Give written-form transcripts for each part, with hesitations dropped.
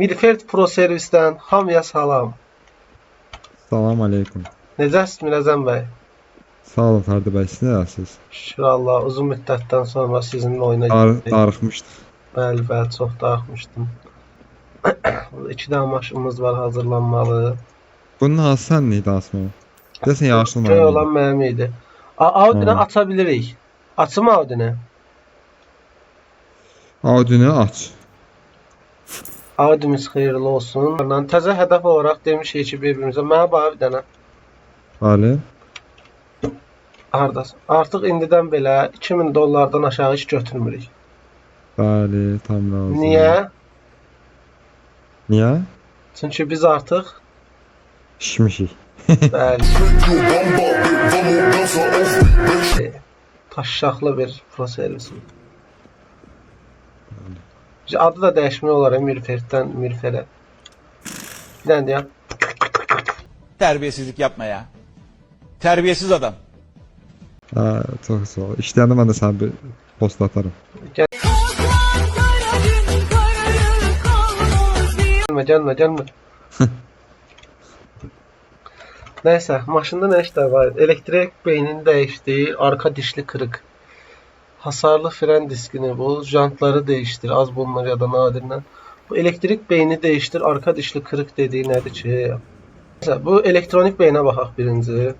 Mirfert Pro Servis'ten hamıya salam. Salam aleyküm. Necəsiz Mirəzəm bəy? Sağ olun Ferdi Bey, siz nəsiniz? Şükür Allah, uzun müddətdən sonra sizinlə oyuna girdik. Darıxmışdıq. Bəli, çox darıxmışdım. 2 dənə maşınımız var hazırlanmalı. Bunun hansı sənin idi Asma? Desən yaşlı Şey mənim olan idi. mənim idi. Audini Ha. aça bilirik. Açım Audini. Audini aç. Audimiz xeyirli olsun. Təzə hədəf olaraq demişik ki, bir-birimizə mənə bax bir dənə. Bəli. Hardasın? Artıq indidən belə 2000 dollardan aşağı heç götürmürük. Bəli, tam razı. Niyə? Niyə? Çünki biz artıq Şişmişik. bəli, taşşaqlı bir pro servisi. Adı da dəyişmək olar Mirfertdən Mirferə. Bir dənə deyəm. Terbiyesizlik yapma ya. Terbiyesiz adam. Ha, çok sağ ol. İşləyəndə mən də sənə bir post atarım. Gəlmə. Nəysə, maşında nə işlər var? Elektrik beynini dəyişdi, arka dişli kırık. Hasarlı fren diskini bul, jantları değiştir. Az bulunur ya da nadirdən. Bu elektrik beyni değiştir, arka dişli kırık dediği nədir ki? Mesela bu elektronik beyne baxaq birinci.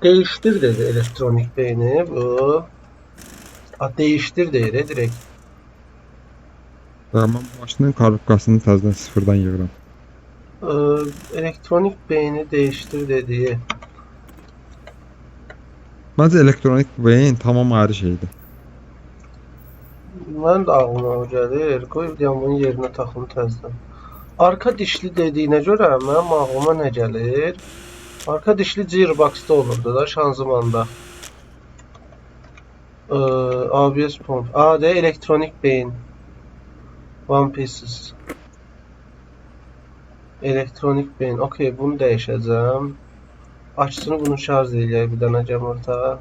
Değiştir dedi elektronik beyni bu. Değiştir deyir direkt. Mən bu maşının korobkasını təzədən sıfırdan yığıram. Elektronik beyni değiştir dediği. Məncə elektronik beyin tamam ayrı şeydir. Mən də ağlıma o gəlir. Qoy deyəm bunun yerinə taxım təzədən. Arka dişli dediyinə görə mənim ağlıma nə gəlir? Arka dişli gearbox'da olurdu da şanzımanda. ABS pump. AD elektronik beyin. One pieces. Elektronik beyin. Okey, bunu dəyişəcəm. Açsını bunu şarj eləyək bir dənə cəm orta.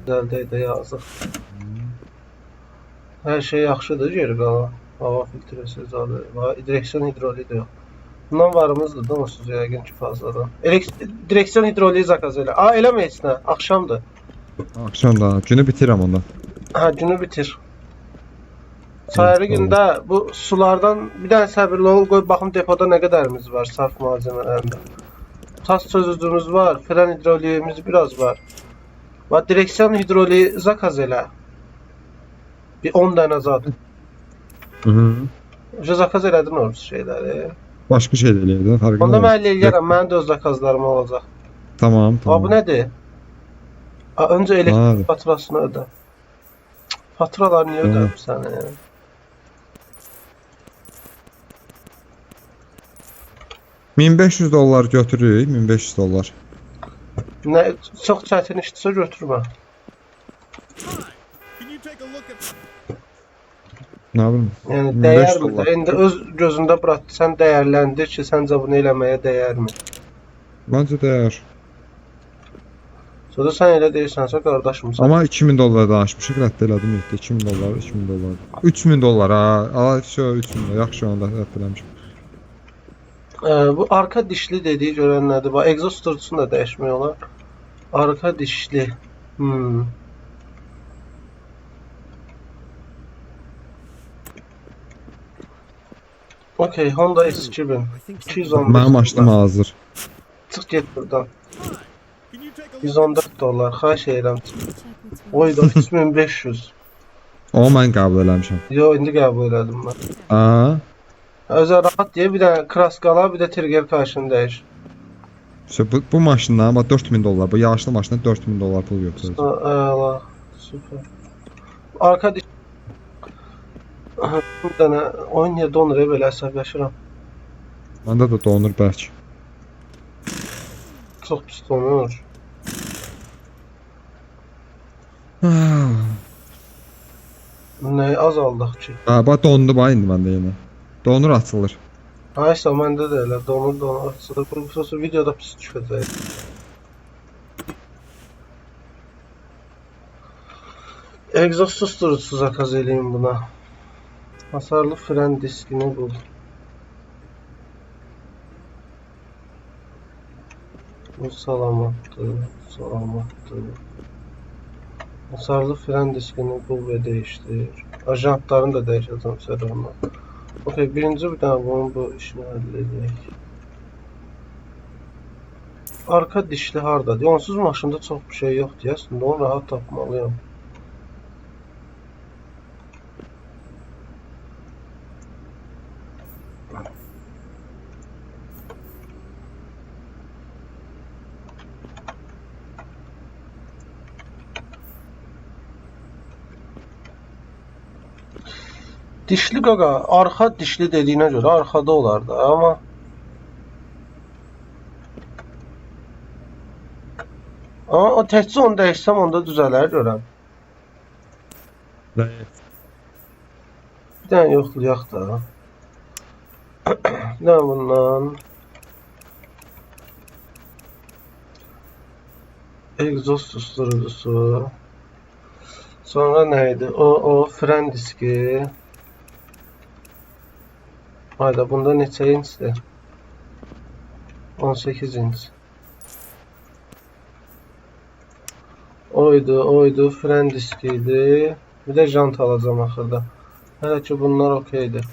Güzel yazıq. Hər şey yaxşıdır, geri qalan. Hava filtresi zadı. Direksiyon hidroliği də yox. Bundan varımızdır da onsuz yəqin ki fazladan. Direksiyon hidroliği zakaz elə. Eləmə heç nə, axşamdır. Akşam da günü bitirəm ondan. Ha, günü bitir. Səhəri gündə bu sulardan bir dənə səbirli ol, qoy baxım depoda nə qədərimiz var saf malzemələrində. Tas çözücümüz var, fren hidroliğimiz biraz var. Və direksiyon hidroliği zakaz elə. Bir 10 dənə zat. Zakaz elədin o şeyləri. Başqa şey də eləyirdi, fərqində. Onda mən eləyərəm, mənim də öz zakazlarım olacaq. Tamam. Bu nədir? Öncə elektrik faturasını ödə. Faturalar niyə ödəmirsən? 1500 dollar götürürük, 1500 dollar. Nə, çox çətin işdirsə götürmə. Nə bilim. Yəni 1500 dəyərmi dollar. də? İndi öz gözündə bırak, sən dəyərləndir ki, səncə bunu eləməyə dəyərmi? Məncə dəyər. Sonra sən elə deyirsənsə qardaşımsan. Amma 2000 dollar danışmışıq, rədd elədim, 2000 dollar, 2000 dollar. 3000 dollar ha, ala şu 3000 dollar, yaxşı onda rədd eləmişəm. Bu arka dişli dediği görən nədir? Bax, egzoz tutucusunu da dəyişmək olar. Arka dişli. Okey, Honda S2000. 215 Mənim maşınım hazır. Çıx get buradan. 114 dollar, xahiş edirəm. Oy da 3500. O mən qəbul eləmişəm. Yo, indi qəbul elədim mən. Aa, Özə rahat deyə bir dənə kraskala, bir də trigger karşını dəyiş. bu maşından amma 4000 dollar, bu yağışlı maşından 4000 dollar pul götürəcək. Əla, süper. Arka diş... Bir dənə oyun niyə donur belə əsəbləşirəm. Məndə də donur bəlkə. Çox pis donur. Nə azaldıq ki? Ha, bax dondu bax indi məndə yenə. Donur açılır. Haysa məndə də elə donur açılır. Bu prosu videoda pis çıxacaq. Egzoz susturucusu zakaz eləyim buna. Hasarlı fren diskini bul. Bu salamatdır, salamatdır. Hasarlı fren diskini bul ve değiştir. Ajantlarını da değiştireceğim serverına. Okey, birinci bir tane bunun bu işini halledək. Arka dişli hardadır? Onsuz maşında çox bir şey yoxdur. Aslında onu rahat tapmalıyam. Dişli qaqa, arxa dişli dediyinə görə arxada olar da, amma o təkcə onu dəyişsəm onda düzələr görəm. Bir dənə yoxlayaq da. Bir dənə bundan. Egzoz susturucusu. Sonra nə idi? O fren diski. Hayda, bunda neçə inçdir? 18 inç. Oydu, fren diskiydi. Bir de jant alacağım axırda. Hələ ki bunlar okeydir.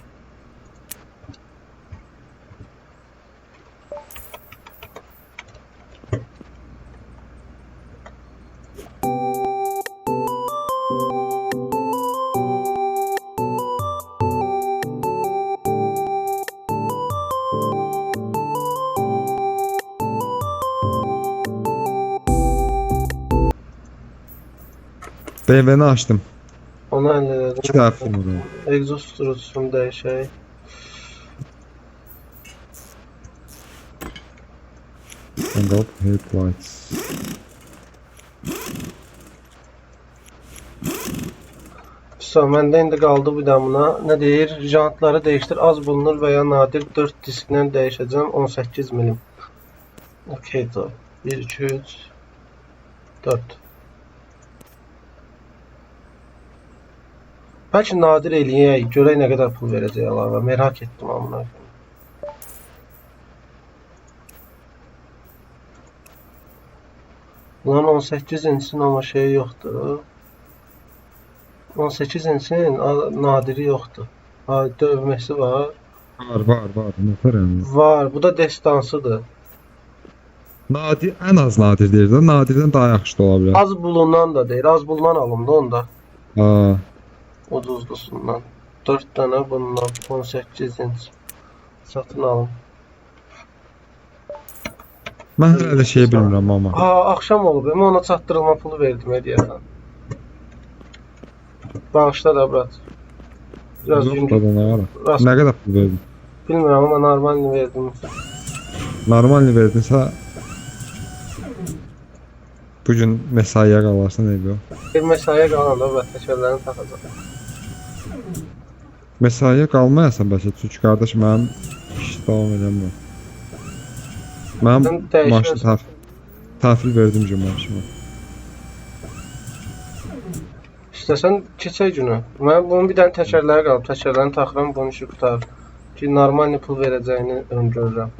BMW'ni açtım. Onu halledelim. 2 tane film var. Egzoz susturucusunu dəyişək. And up headlights. Məndə indi qaldı bir də buna. Nə deyir? Jantları dəyişdir. Az bulunur və ya nadir 4 disklə dəyişəcəm. 18 milim. Okeydir. 1, 2, 3, 4. Bəlkə nadir eləyək. Görək nə qədər pul verəcək əlavə. Merak etdim amına. Bunun 18 inçin amma şeyi yoxdur. 18 inçin nadiri yoxdur. Dövməsi var. Var. Motor yəni. Var. Bu da destansıdır. Nadir, ən az nadir deyir də. Nadirdən daha yaxşı da ola bilər. Az bulunan da deyir. Az bulunan alım da onda. Ha. Ucuzlusundan. 4 dənə bundan 18 inç. Satın alım. Mən hələ də şey bilmirəm amma. Axşam olub. Mən ona çatdırılma pulu verdim hediyədən. Bağışla da brat. Biraz Yox yüngül. da nə var? Rast- Nə qədər pul verdin? Bilmirəm amma normalini verdim. Normalni verdinsə bu gün mesaiyə qalarsan eybi yox. Bir mesaiyə qalanda və təkərlərini taxacaq. Mesaiyə qalmayasan bəlkə, çünki qardaş mənim iş davam edəmir. Mənim Sən dəyişirsən. maaşı təhvil verdim ki maaşıma. İstəsən keçək günü. Mən bunun bir dənə təkərləri qalıb. Təkərlərini taxıram, bunun işi qutarır. Ki normalni pul verəcəyini öngörürəm.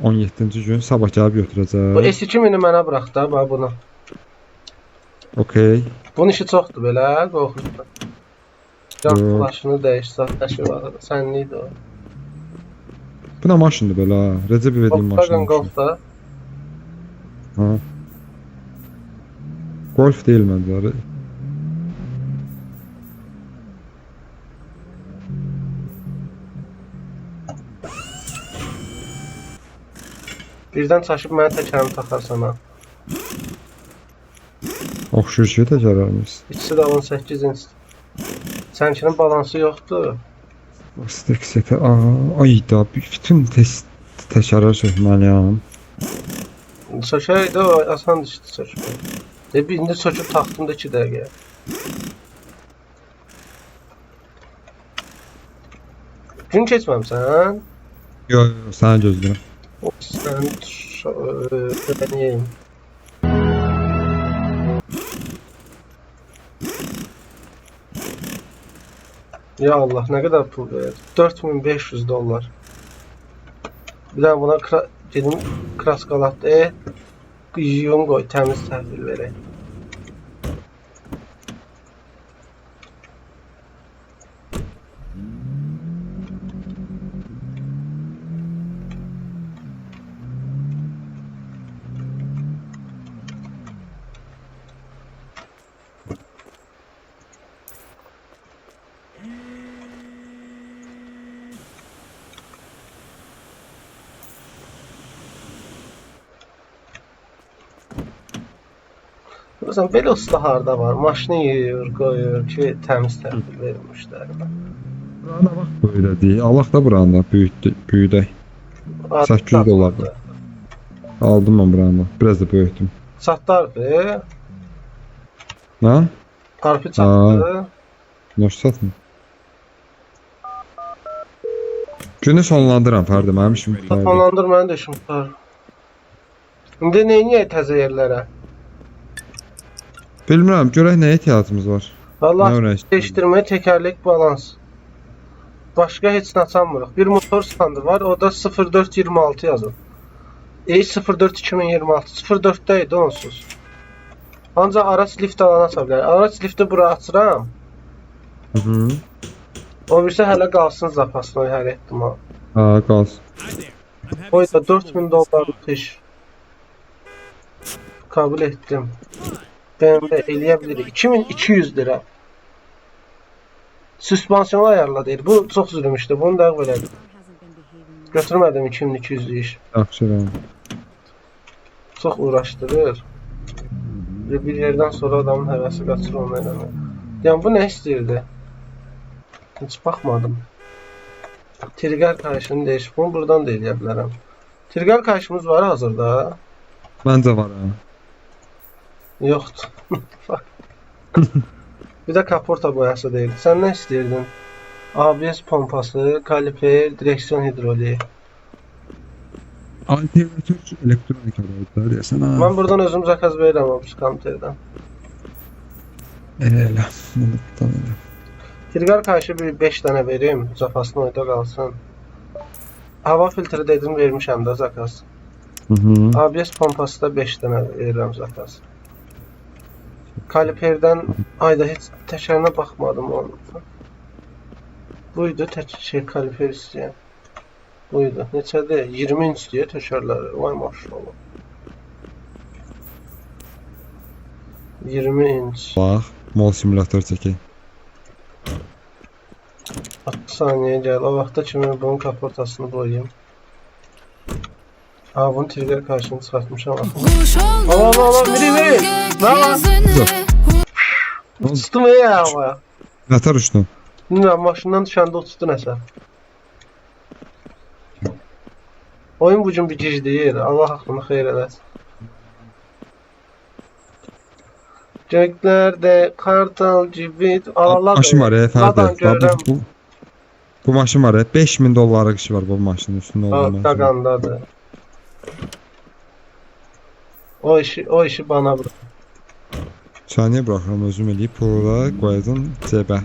17-ci gün sabah gəlib Bu götürəcək. S2000-i mənə burax da, bax bunu. Okey. Bunun işi çoxdur belə, qorxursan. Can Yox. flaşını dəyiş, saatləşi var. Sənliydi o. Bu nə maşındır belə ha? Recep İvedik'in Volkswagen maşını. Golf da. Ha. Golf değil məncə. Birdən çaşıb mənə təkərimi taxarsan ha. Oxşur ki təkərlərimiz. İkisi də 18 inç. Sənkinin balansı yoxdur. Stek sete. Ayda bütün test təkərlər sökməliyəm. Sökək də o asan işdir sökmək. Bir indi söküb taxdım da 2 dəqiqəyə. Gün keçməmsən? Yox, sənə gözləyirəm. Sən ödəniyəyim. Ya Allah, ne kadar pul verir? 4500 dolar. Bir daha buna dedim kraskalat yığın qoy, təmiz təhvil verək. Məsələn, belə usta harda var? Maşını yuyur, qoyur ki, təmiz təhvil verir müştərinə. Burana bax böyle değil. Allah da buranda büyüdək. 800 dolardır. Aldım ben buranı. Biraz da böyütdüm. Çatdı harfi. Ha? Harfi çatdı. Noş satma. Günü sonlandıram Fərdi. Mənim işim bitirdi. Sonlandır məni də işim tutar. İndi neyniyək təzə yerlərə? Bilmirəm, görək nəyə ehtiyacımız var. Valla Nə öyrənək? değiştirmə, tekerlek, balans. Başqa heç nə açamırıq. Bir motor standı var, o da 0426 yazın. 04 2026 04'də idi onsuz. Ancaq araç lift alanı aça bilər. Araç lifti bura açıram. Hı. O birisi hələ qalsın zapasına hər ehtimal. Ha, qalsın. O da 4000 dolarlık iş. Kabul ettim. BMW eləyə bilirik. 2200 lira. Süspansiyonu ayarla deyir. Bu çox zülmüşdür. Bunu da elədim. Götürmədim 2200 iş. Yaxşı rəm. Çox uğraşdırır. Bir yerdən sonra adamın həvəsi qaçır onu eləmək. Yəni bu nə istəyirdi? Heç baxmadım. Trigger kayışını değişip bunu buradan da eləyə bilərəm. Trigger kayışımız var hazırda. Məncə var ha. Yoxdur. Bir də kaporta boyası deyil. Sən nə istəyirdin? ABS pompası, kaliper, direksiyon hidroliği. Alternatif elektronik araçlar deyəsən ha. Mən buradan özüm zakaz verirəm o komputerdən. Elə. Tamam. Trigger kayışı bir 5 dənə verim. Zapasını oyda qalsın. Hava filtri dedim vermişəm də zakaz. Hı. ABS pompası da 5 dənə verirəm zakaz. Kaliperdən ayda heç təkərinə baxmadım onun. Buydu kaliper istəyən. Buydu. Neçədir? 20 inç deyə təkərləri. Vay maşallah. 20 inç. Bax, mol simülatör çəkək. 60 saniyə gəl. O vaxta kimi bunun kaportasını boyayım. Aa, bunun trigger karşını çıxartmışam. Allah, biri. Ne var? Uçdum ya havaya. Nətər uçdun? Bilmirəm, maşından düşəndə uçdu nəsə. Oyun bu gün bir gicdir. Allah haqqını xeyir eləsin. Göklerde kartal gibi Allah Maşın var ya Zaten Fərdi. görürəm. Bu maşın var ya 5000 dollarlık işi var bu maşının üstünde olan maşın. Qagandadır. O işi bana bırak. Saniye bırakıram özüm eləyib pula qoyacam cəbə.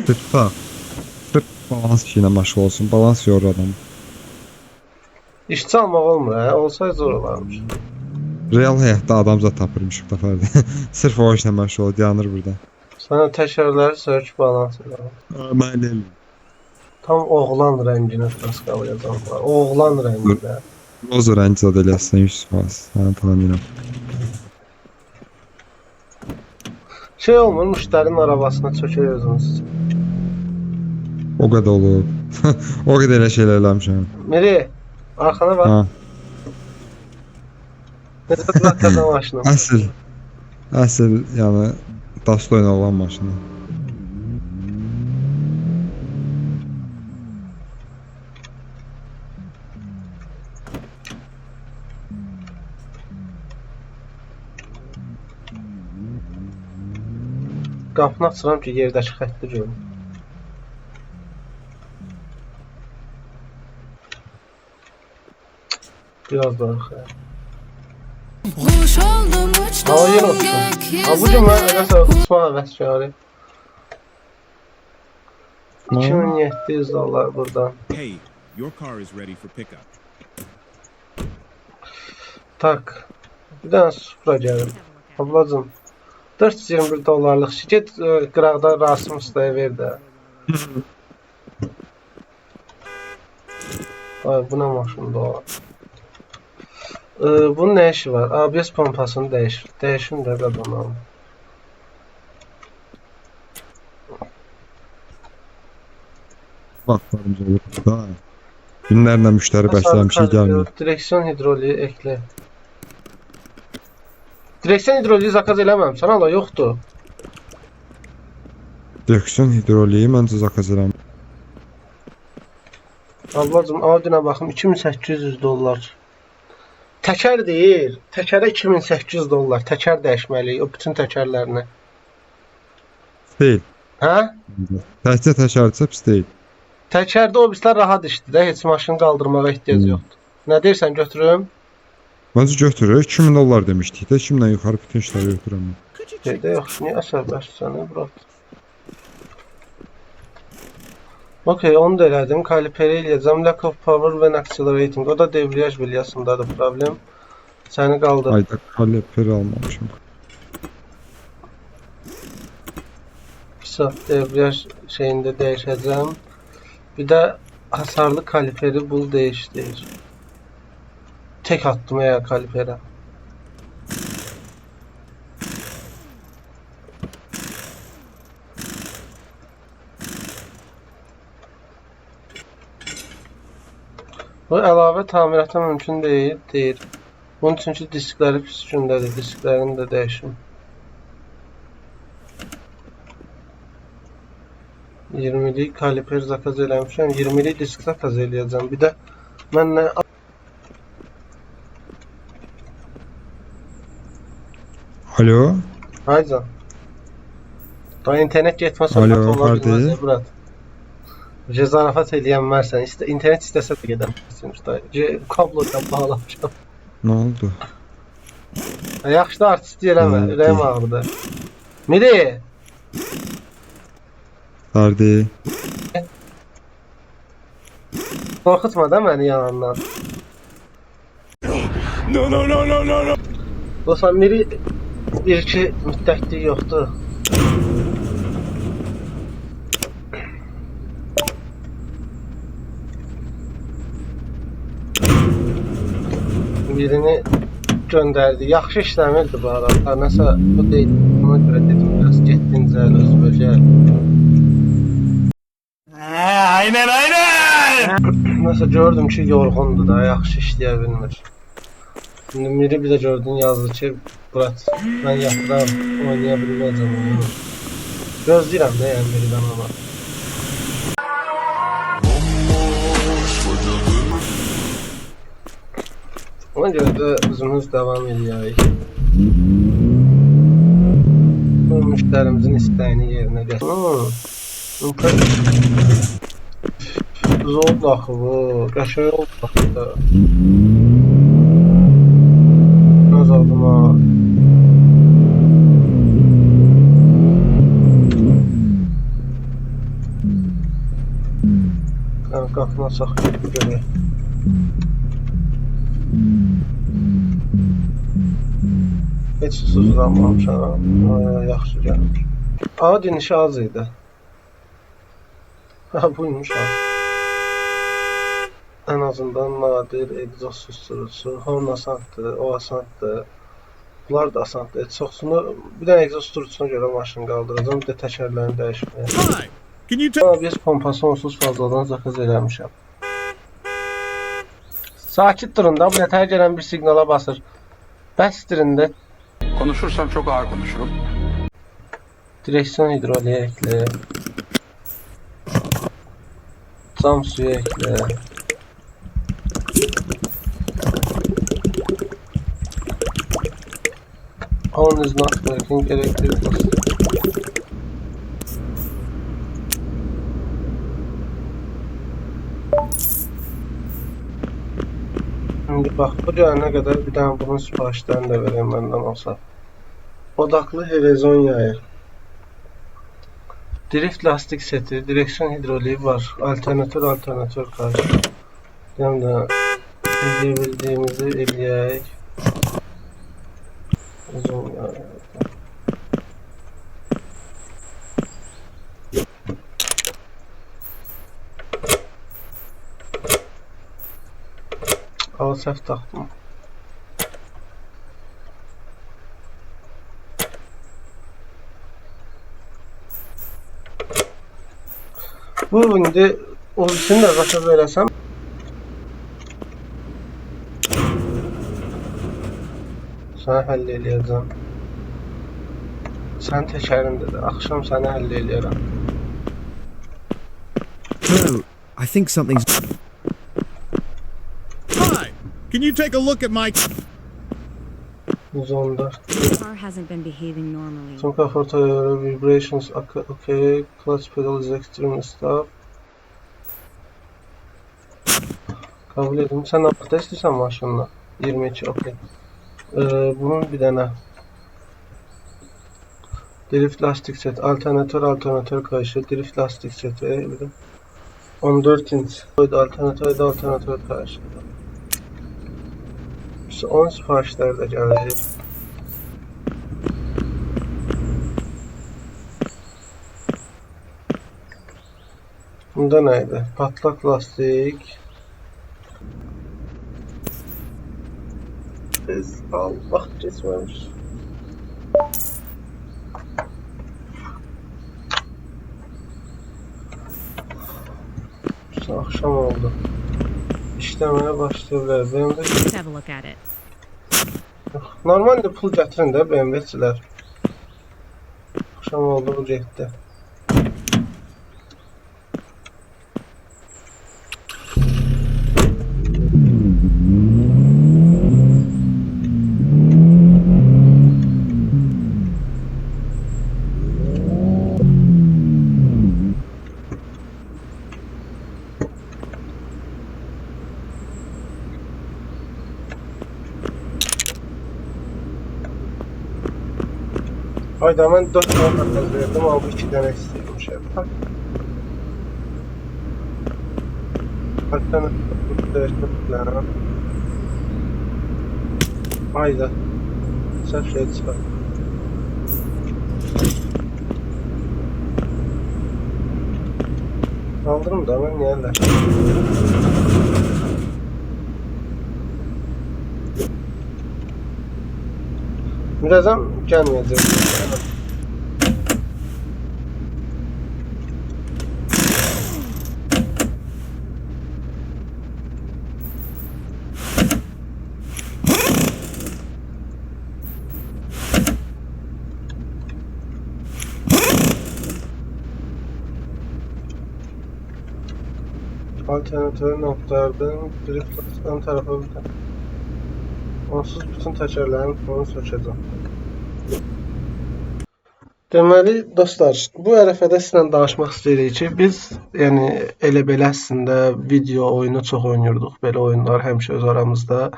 Sırf balans işi ilə məşğul olsun. Balans yorur adamı. İşçi almaq olmur, hə? Olsaydı zor olarmış. Real həyatda adam zat tapırmış bu dəfə. Sırf o işlə məşğul ol, dayanır burada. Sana təkərləri sök balans elə. Mən eləyim. Tam oğlan rənginə qaskalayacam. Oğlan rəngində. Rozo rəngi zad eləsən 100%. Mən tanıyıram. Şey olmur, müştərinin arabasına çökür özünüz. O qədər olub. O qədər elə şeylər eləmişəm. Miri, arkana bak. Ha. Necə bırakacam maşını. Əsl yəni Dastoyla olan maşını. Qapını açıram ki, yerdəki xətti görüm. Biraz daha arkaya. Kuş oldum Hava yeni uçtum olsun. Ha bu cümle öyleyse Osman Vəsfəri. 2700 dolar buradan. Hey, your car is ready for pickup. Tak. Bir dənə Supra gəlir. Ablacım. 421 dolarlıq şirket qıraqda Rasim Ustaya ver də. Ay bu nə maşındır o? Bunun nə işi var? ABS pompasını dəyişir. Dəyişim də qadınam. Vaxtlarımız olur da. Günlərlə müştəri bəsləyən bir şey gəlmir. Direksiyon hidroliyi ekle. Direksiyon hidroliyi zakaz eləməmsən, hala yoxdur. Direksiyon hidroliyi məncə zakaz eləmir. Ablacım Audi'ne baxım 2800 dollar. Təkər deyir. Təkərə 2800 dollar. Təkər dəyişməliyik o bütün təkərlərini. Deyil. Hə? Təkcə təkərdirsə pis deyil. Təkərdə o bizlər rahat işdir də, heç maşını qaldırmağa ehtiyac yoxdur. Nə deyirsən, götürüm? Məncə götürür. 2000 dollar demişdik də, 2000-dən yuxarı bütün işləri götürəm. Şeydə yox, niyə əsəbləşsən, brat? Okey, onu da elədim. Kaliperi eləyəcəm. Lack of power when accelerating. O da debriyaj bilyasındadır problem. Səni qaldır. Ayda kaliper almamışım. Pisa debriyaj şeyində dəyişəcəm. Bir də hasarlı kaliperi bul değiştir. Tek attım ya kalipere. Bu əlavə tamirata mümkün deyil. Bunun üçün ki diskləri pis gündədir. Disklərini də dəyişim. 20'lik kaliper zakaz eləmişəm. 20'lik disk zakaz eləyəcəm. Bir də mən nə Alo. Haycan. Da internet getməsə Alo, ola harday? bilməz Murat. Zarafat eləyən varsan, internet istəsə də gedəmsən işte. Kablodan bağlamışam. Nə oldu? Yaxşı da artist eləmə, Oldu. ürəyim ağrıdı. Miri, Harday? qorxutma da məni yanından. No. Dostlar, Miri bir-iki müddətlik yoxdur. Birini göndərdi. Yaxşı işləmirdi bu arada. Nəsə bu deyil. Ona görə dedim biraz getdincəl özümə gəl. Aynen. Nəsə gördüm ki yorğundur da, yaxşı işləyə bilmir. Şimdi Miri bir də gördün yazdı ki Murat, mən yatıram, oynaya bilməyəcəm oyunu. Gözləyirəm də yəni Miridən ama. Ona görə də özümüz devam edəyik. Bu müştərimizin istəyini yerinə gətir. Zor axı bu, qəşəng oldu axı da. Naz aldım ha. Yəni qapını açaq görək. Heç susuzlanmamışam. Yaxşı gəlmiş. Adi nişi az idi. Ha buymuş ha. En azından nadir egzoz susturucusu. Horn asantdır, o asantdır. Bunlar da asantdır. Çoxsunu bir dənə egzoz susturucusuna görə maşını qaldıracağım. Bir də təkərlərini dəyişməyə. Hi. Can you tell? ABS pompası onsuz fazladan zakaz eləmişəm. Sakit durun da, bu nətər gələn bir siqnala basır. Bəsdirin də. Konuşursam çok ağır konuşurum. Direksiyon hidroliği ekle. Cam suyu ekle. On is not working, elektrik basıyor. Şimdi Bax, bu gələnə qədər bir dənə bunun sifarişlərini də vereyim məndən olsa. Odaqlı helezon yayı. Drift lastik seti, direksiyon hidroliği var. Alternatör karşı. Hem de edebildiğimizi eləyək. Helezon yayı. Al səhv taxdım. Bu indi o ikisini də qaça verəsəm. Səni həll eləyəcəm. Sən təkərində də axşam səni həll eləyərəm. No, I think something's. Hi, can you take a look at my? 114. Car hasn't been behaving normally. Some comfort vibrations okay. Clutch pedal is extremely stop. Kabul edin. Sen ne istiyorsan maşınla. 22 okey. Bunun bir tane drift lastik set, alternatör karşı drift lastik seti, 14 inç alternatör karşı. İşte 10 siparişler de gelecek. Bunda neydi? Patlak lastik. Allah geçmemiş. İşte akşam oldu. İşlemeye başlayabilir. BMW Let's have a look at it. normalde pul getirin de BMW'çiler. Akşam oldu bu getdi. Hayda ben 4 tane takas verdim ama bu 2 tane isteydim şey yapar. Hatta ne? Hayda. Sen şey çıkar. Kaldırım da hemen yerler. Birazdan gelmeyecek. Alternatörün noktalardan drift ön tarafa bir tane. Onsuz bütün təkərlərin fonunu sökəcəm. Deməli, dostlar, bu ərəfədə sizlə danışmaq istəyirik ki, biz yəni elə belə əslində video oyunu çox oynayırdıq. Belə oyunlar həmişə öz aramızda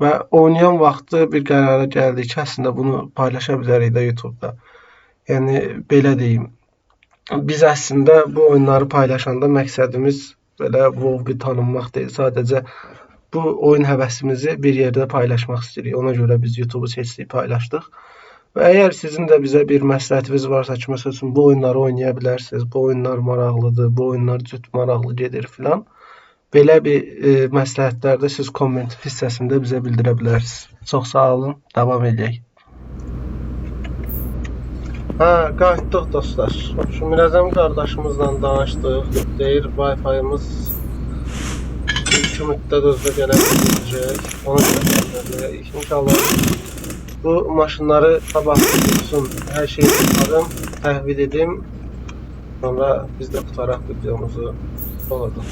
və oynayan vaxtı bir qərara gəldik ki, əslində bunu paylaşa bilərik də YouTube-da. Yəni belə deyim. Biz əslində bu oyunları paylaşanda məqsədimiz belə WoW-u tanınmaq deyil, sadəcə bu oyun həvəsimizi bir yerdə paylaşmaq istəyirik. Ona görə biz YouTube-u seçdik, paylaşdıq. Və əgər sizin də bizə bir məsləhətiniz varsa ki, məsəl üçün bu oyunları oynaya bilərsiniz, bu oyunlar maraqlıdır, bu oyunlar cüt maraqlı gedir filan. Belə bir məsləhətlərdə siz komment hissəsində bizə bildirə bilərsiniz. Çox sağ olun, davam edək. Qayıtdıq dostlar. Şu Mirəzəm qardaşımızla danışdıq. Deyir, Wi-Fi-ımız ilk müddət özdə gələ biləcək. Ona görə inşallah bu maşınları sabah tutsun, hər şeyi tutarım, təhvil edim. Sonra biz də tutaraq videomuzu olacaq.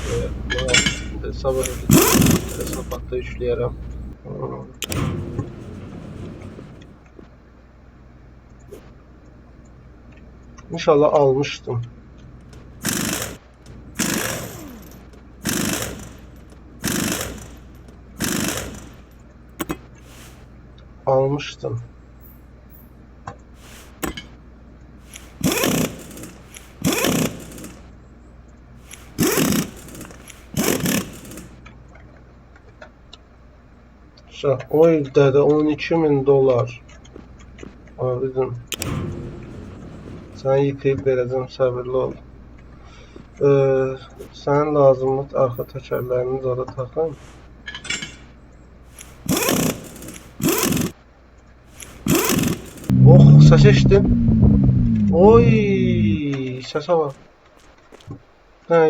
Sabah edəcək, sabahda yükləyərəm. İnşallah almışdım. almıştım. O ildə də 12.000 dolar. Abicim. Səni yıkayıb verəcəm, səbirli ol. Sənin lazımlı arxa təkərlərini zada taxın. Oh, səs eşitdim. Oy, səsə bax. Hə,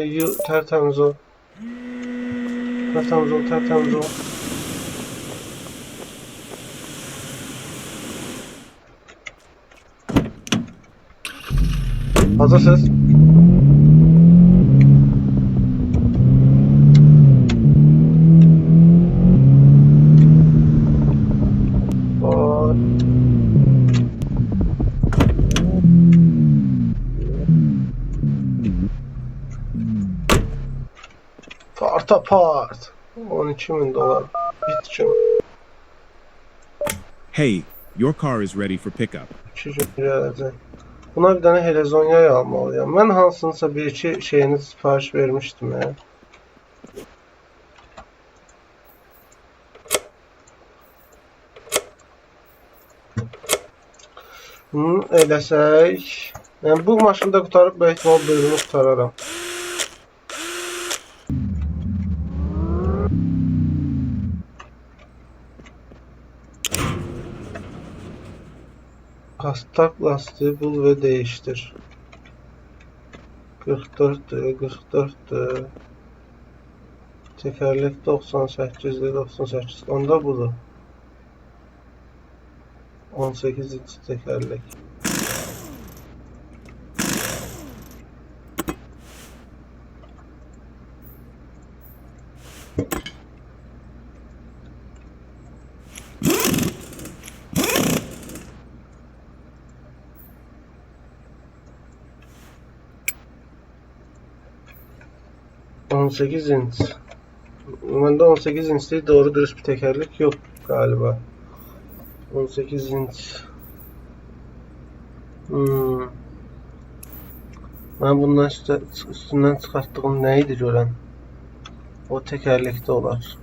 tərtəmiz ol. Tərtəmiz ol, tərtəmiz ol. Hazırsınız. Vay. Parta part. 12.000 dolar. Bitkim. Hey, your car is ready for pickup. 2 gün gələcək. Buna bir dənə Helezonya almalıyam. Mən hansınsa bir-iki şeyini sipariş vermişdim ya. Bunu eləsək... Yəni bu maşını da qutarıb bu ehtimal bölümü qutararam. Kastak lastiği bul ve değiştir. 44'tü, 44'tü. Tekerlek 98'de 98. Onda budur. 18 inç tekerlek. ...18 inç. Bende 18 inç değil, doğru dürüst bir tekerlek yok galiba. 18 inç. Ben bundan üstünden çıkarttığım neydi gören? O tekerlekte olar.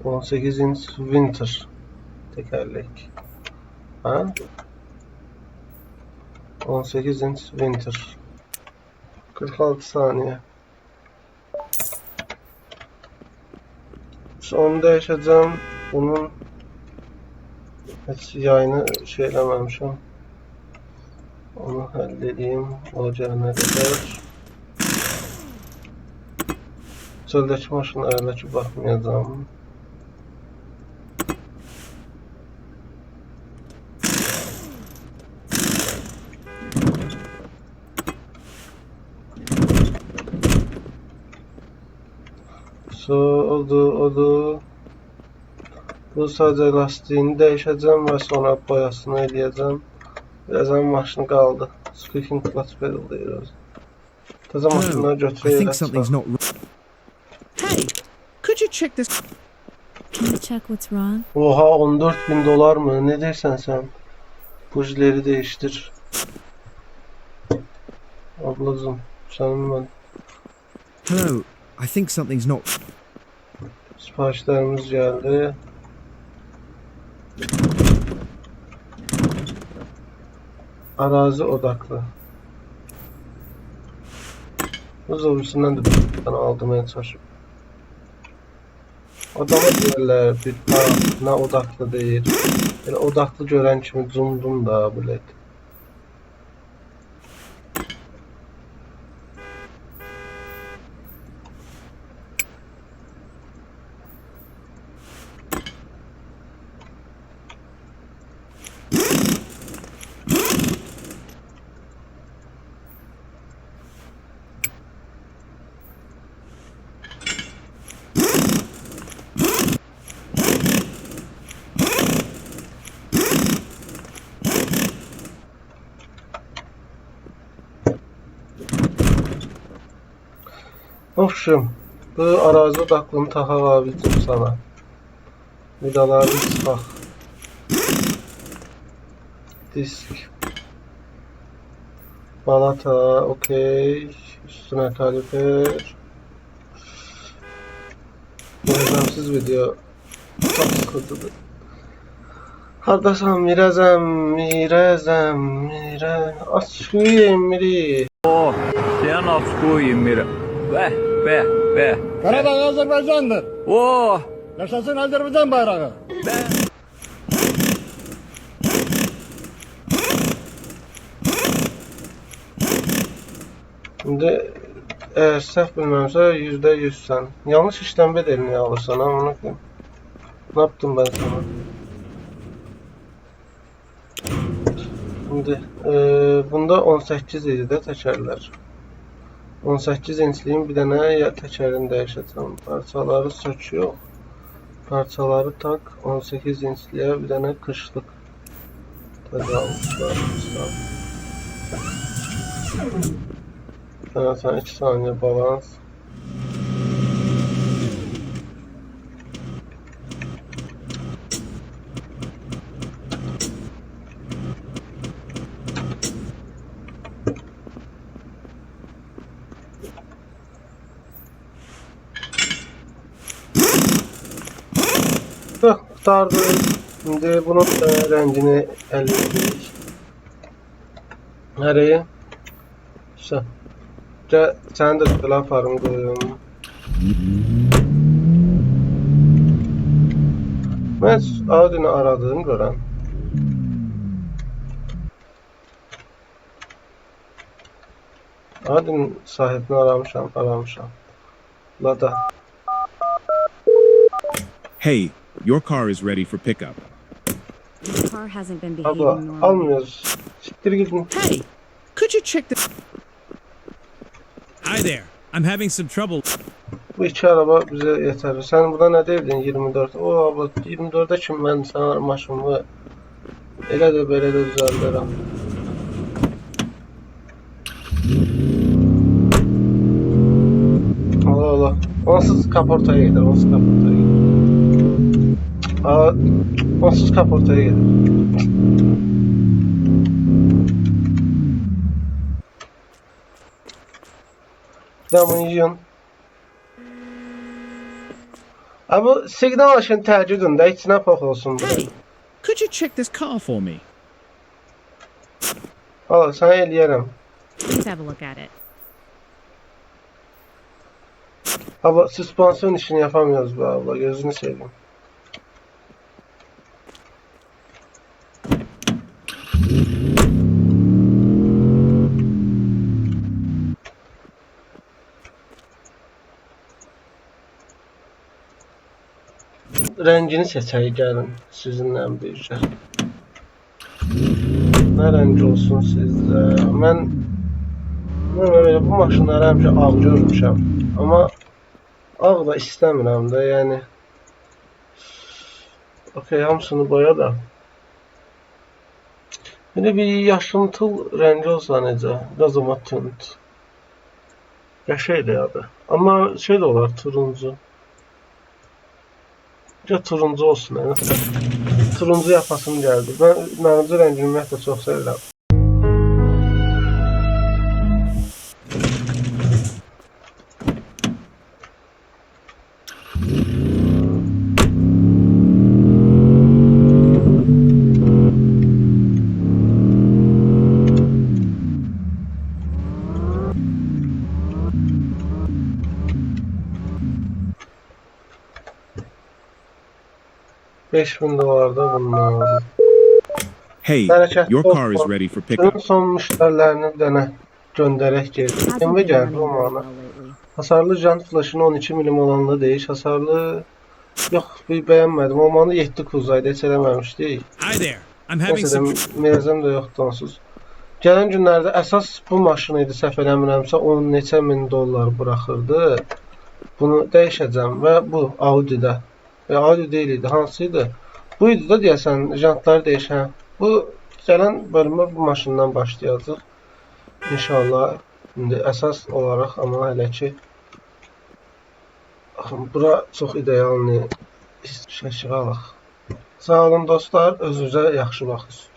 18 inç Winter tekerlek. Ha? 18 inç Winter. 46 saniye. Onu değişeceğim. Bunun hiç yayını şeylememişim. Onu halledeyim. Olacağına kadar. Çöldeki maşınlarına bakmayacağım. Oldu. Bu sadece lastiğini değişeceğim ve sonra boyasını eləyəcəm. Birazdan maşını qaldı. Speaking clutch pedal deyirik. Təzə maşınları I götürək think something's elə. not right. Hey, could you check this? Can you check what's wrong? Oha, 14.000 dolar mı? Ne dersen sen? Bujileri değiştir. Ablacım, canım ben. Hello, I think something's not. Siparişlerimiz geldi. Arazi odaklı. Buzdolabısından da bir tane aldırmaya çalışıyorum. Adama deyirlər bir ne odaklı değil. Yani odaklı gören kimi zoomdum da bu led. Общем, bu arazi odaklığını taxaq abicim sana. Vidalarını çıxaq. Disk. Balata, okey. Üstüne kaliper. Nizamsız video. Çok sıkıntılı. Hardasan mirəzəm. Açıyım miri. Sen askuyum bir. Be. Karabağ Azerbaycan'dır. Oh. Yaşasın Azerbaycan bayrağı. Şimdi eğer səhv bilməmsə %100sən. Yanlış işlem bedelini alırsan ha onu koyayım. Ne yaptım ben sana? Şimdi bunda 18 idi də təkərlər. 18 inçliyin bir dənə təkərini dəyişəcəm. Parçaları sökü yox. Parçaları tak. 18 inçliyə bir dənə qışlıq. Təzə almışlar. Sen 2 saniye balans. Kurtardı. Şimdi bunun rengini elde ettik. Nereye? İşte. Sen de tutula farmı koyuyorum. Ben Audi'ni aradığım gören. Audi'nin sahibini aramışam. Lada. Hey, your car is ready for pickup. The car hasn't been behaving Abla normally. almıyoruz. Siktir gidin. Hey, could you check this? Hi there. I'm having some trouble. Bu iki araba bize yeter. Sen burada ne derdin 24? O abla 24'e kim ben sana maşımı elə də belə də düzəldirəm. Allah. Onsuz kaportaya gider. Onsuz kaportaya gider. Damın yiyin. Abi signal aşın təəccüdündə içinə pox olsun. Hey, could you check this car for me? Hala sana eləyərəm. Please have a look at it. Abla süspansiyon işini yapamıyoruz be abla, gözünü seveyim. Rengini seçək gəlin sizinlə birgə. Nə rəng olsun sizdə? Mən belə bu maşınları həmişə ağ görmüşəm. Amma ağ da istəmirəm də, yəni. Okey, hamısını boya da. Belə bir yaşıntıl rəngi olsa necə? Biraz ama tünd. Qəşəngdir adı. Amma şey də olar, turuncu. Ya turuncu olsun, yəni. Turuncu yapasım gəldi. Mən mənimcə rəngini ümumiyyətlə çox sevirəm. $5000 bunlar. Hey, Hərəkətli your car is olsun. ready for Bunun pickup. son müştərilərini bir dənə göndərək geri. Hasn't Kimə been gəldi running o very mana? well lately. Hasarlı jant flaşını 12 milim olanla değiş. Hasarlı... Yox, bir bəyənmədim. O mana 7 kuzaydı, heç eləməmişdik. Hi there. I'm having Neyse some. də meyazım da yoxdur onsuz. Gələn günlərdə əsas bu maşın idi, səhv eləmirəmsə 10 neçə min dollar buraxırdı. Bunu dəyişəcəm və bu Audi'də. Audi deyil idi, hansı idi? Bu idi da deyəsən, jantları dəyişən. Bu gələn bölümə bu maşından başlayacaq. İnşallah. İndi əsas olaraq, amma hələ ki bura çox idealni şəkil alaq. Sağ olun dostlar, özünüzə yaxşı baxın.